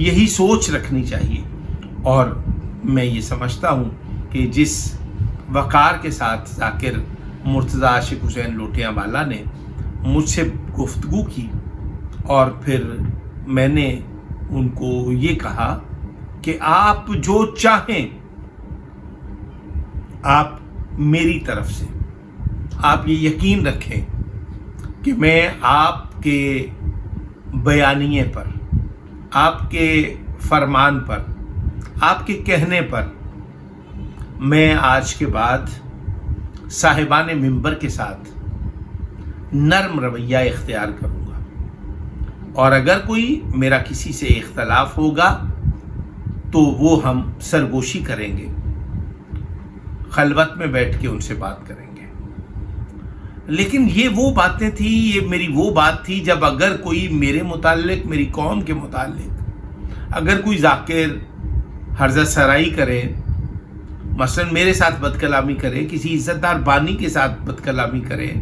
یہی سوچ رکھنی چاہیے. اور میں یہ سمجھتا ہوں کہ جس وقار کے ساتھ ذاکر مرتضیٰ عاشق حسین لوٹیاں والا نے مجھ سے گفتگو کی اور پھر میں نے ان کو یہ کہا کہ آپ جو چاہیں آپ میری طرف سے، آپ یہ یقین رکھیں کہ میں آپ کے بیانیے پر، آپ کے فرمان پر، آپ کے کہنے پر میں آج کے بعد صاحبان منبر کے ساتھ نرم رویہ اختیار کروں گا، اور اگر کوئی میرا کسی سے اختلاف ہوگا تو وہ ہم سرگوشی کریں گے، خلوت میں بیٹھ کے ان سے بات کریں گے. لیکن یہ وہ باتیں تھیں، یہ میری وہ بات تھی جب اگر کوئی میرے متعلق، میری قوم کے متعلق اگر کوئی ذاکر حرزہ سرائی کرے، مثلا میرے ساتھ بد کلامی کرے، کسی عزت دار بانی کے ساتھ بد کلامی کرے،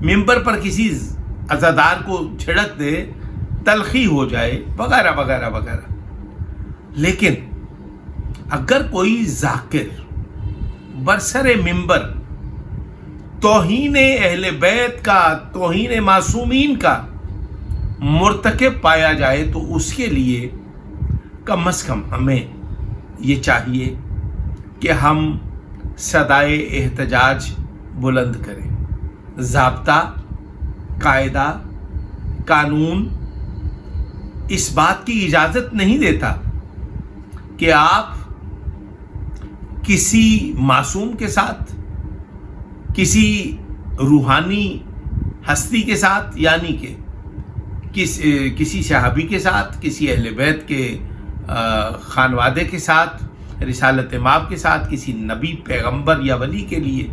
ممبر پر کسی عزادار کو چھڑک دے، تلخی ہو جائے، وغیرہ وغیرہ وغیرہ. لیکن اگر کوئی ذاکر برسر ممبر توہین اہل بیت کا، توہین معصومین کا مرتکب پایا جائے تو اس کے لیے کم از کم ہمیں یہ چاہیے کہ ہم صدائے احتجاج بلند کریں. ضابطہ، قاعدہ، قانون اس بات کی اجازت نہیں دیتا کہ آپ کسی معصوم کے ساتھ، کسی روحانی ہستی کے ساتھ، یعنی کہ کسی صحابی کے ساتھ، کسی اہل بیت کے خانوادے کے ساتھ، رسالت مآب کے ساتھ، کسی نبی، پیغمبر یا ولی کے لیے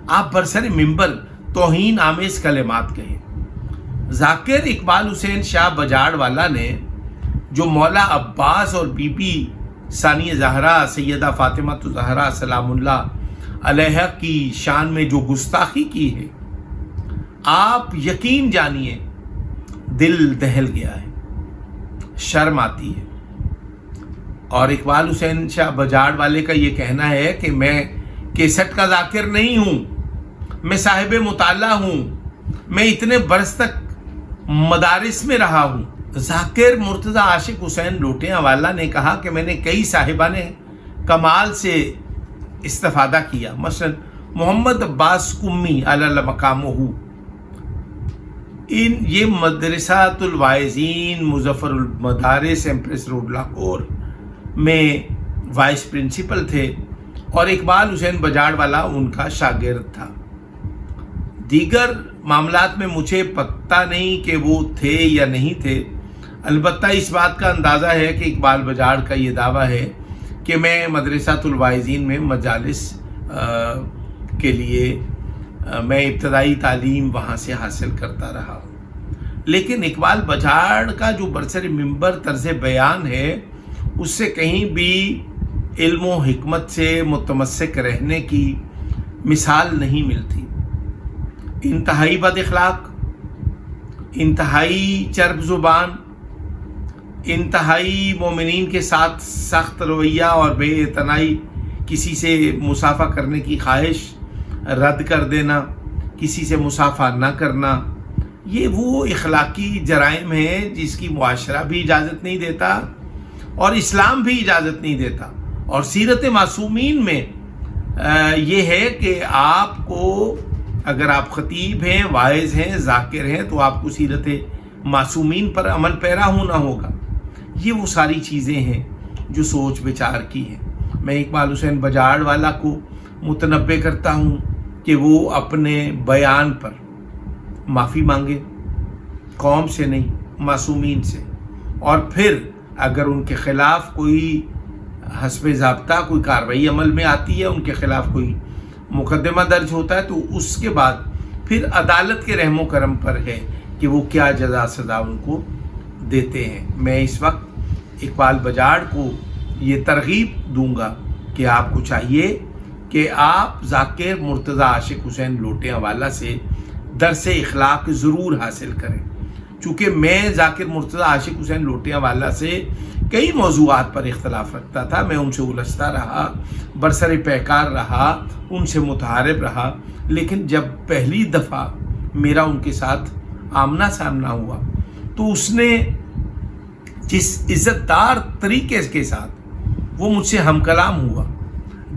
آپ برسر منبر توہین آمیز کلمات کہیں. ذاکر اقبال حسین شاہ بجاڑ والا نے جو مولا عباس اور بی بی ثانیہ زہرا سیدہ فاطمہ زہرا سلام اللہ علیہا کی شان میں جو گستاخی کی ہے، آپ یقین جانیے دل دہل گیا ہے، شرم آتی ہے. اور اقبال حسین شاہ بجاڑ والے کا یہ کہنا ہے کہ میں کیسٹ کا ذاکر نہیں ہوں، میں صاحب مطالعہ ہوں، میں اتنے برس تک مدارس میں رہا ہوں. ذاکر مرتضیٰ عاشق حسین لوٹیاں والا نے کہا کہ میں نے کئی صاحبان کمال سے استفادہ کیا، مثلا محمد عباس قمی علی مقامہ، یہ مدرسۃ الواعظین مظفر المدارس ایمپریس روڈ لاہور میں وائس پرنسپل تھے، اور اقبال حسین بجاڑ والا ان کا شاگرد تھا. دیگر معاملات میں مجھے پتہ نہیں کہ وہ تھے یا نہیں تھے، البتہ اس بات کا اندازہ ہے کہ اقبال بجاڑ کا یہ دعویٰ ہے کہ میں مدرسۃ الواعظین میں مجالس کے لیے میں ابتدائی تعلیم وہاں سے حاصل کرتا رہا ہوں. لیکن اقبال بجاڑ کا جو برسر منبر طرز بیان ہے، اس سے کہیں بھی علم و حکمت سے متمسک رہنے کی مثال نہیں ملتی. انتہائی بد اخلاق، انتہائی چرب زبان، انتہائی مومنین کے ساتھ سخت رویہ اور بے اعتنائی، کسی سے مصافحہ کرنے کی خواہش رد کر دینا، کسی سے مصافحہ نہ کرنا، یہ وہ اخلاقی جرائم ہیں جس کی معاشرہ بھی اجازت نہیں دیتا اور اسلام بھی اجازت نہیں دیتا. اور سیرت معصومین میں یہ ہے کہ آپ کو، اگر آپ خطیب ہیں، واعظ ہیں، ذاکر ہیں، تو آپ کو سیرت معصومین پر عمل پیرا ہونا ہوگا. یہ وہ ساری چیزیں ہیں جو سوچ بچار کی ہیں. میں اقبال حسین بجاڑ والا کو متنبہ کرتا ہوں کہ وہ اپنے بیان پر معافی مانگے، قوم سے نہیں، معصومین سے. اور پھر اگر ان کے خلاف کوئی حسب ضابطہ کوئی کارروائی عمل میں آتی ہے، ان کے خلاف کوئی مقدمہ درج ہوتا ہے، تو اس کے بعد پھر عدالت کے رحم و کرم پر ہے کہ وہ کیا جزا سزا ان کو دیتے ہیں. میں اس وقت اقبال بجاڑ کو یہ ترغیب دوں گا کہ آپ کو چاہیے کہ آپ ذاکر مرتضیٰ عاشق حسین لوٹیاں والا سے درس اخلاق ضرور حاصل کریں. چونکہ میں ذاکر مرتضیٰ عاشق حسین لوٹیاں والا سے کئی موضوعات پر اختلاف رکھتا تھا، میں ان سے الجھتا رہا، برسر پیکار رہا، ان سے متحارب رہا، لیکن جب پہلی دفعہ میرا ان کے ساتھ آمنا سامنا ہوا تو اس نے جس عزت دار طریقے کے ساتھ وہ مجھ سے ہم کلام ہوا،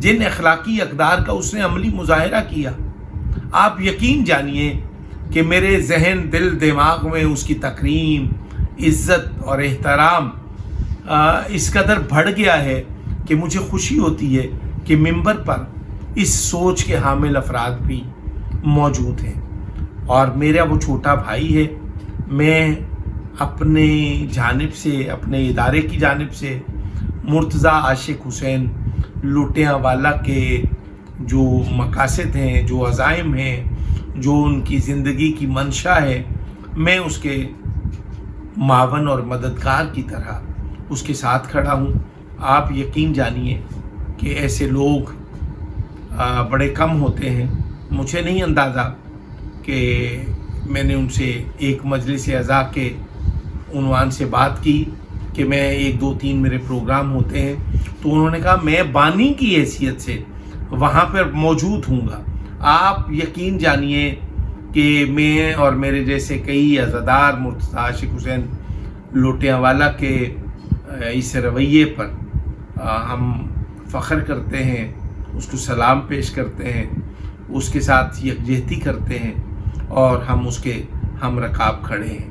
جن اخلاقی اقدار کا اس نے عملی مظاہرہ کیا، آپ یقین جانیے کہ میرے ذہن دل دماغ میں اس کی تکریم، عزت اور احترام اس قدر بڑھ گیا ہے کہ مجھے خوشی ہوتی ہے کہ ممبر پر اس سوچ کے حامل افراد بھی موجود ہیں۔ اور میرا وہ چھوٹا بھائی ہے، میں اپنے جانب سے، اپنے ادارے کی جانب سے مرتضیٰ عاشق حسین لوٹیاں والا کے جو مقاصد ہیں، جو عزائم ہیں، جو ان کی زندگی کی منشا ہے، میں اس کے معاون اور مددگار کی طرح اس کے ساتھ کھڑا ہوں۔ آپ یقین جانیے کہ ایسے لوگ بڑے کم ہوتے ہیں۔ مجھے نہیں اندازہ کہ میں نے ان سے ایک مجلس اعضاء کے عنوان سے بات کی کہ میں 1 2 3 میرے پروگرام ہوتے ہیں، تو انہوں نے کہا میں بانی کی حیثیت سے وہاں پر موجود ہوں گا۔ آپ یقین جانیے کہ میں اور میرے جیسے کئی عزادار مرتضیٰ عاشق حسین لوٹیاں والا کے اس رویے پر ہم فخر کرتے ہیں، اس کو سلام پیش کرتے ہیں، اس کے ساتھ یکجہتی کرتے ہیں اور ہم اس کے ہم رکاب کھڑے ہیں۔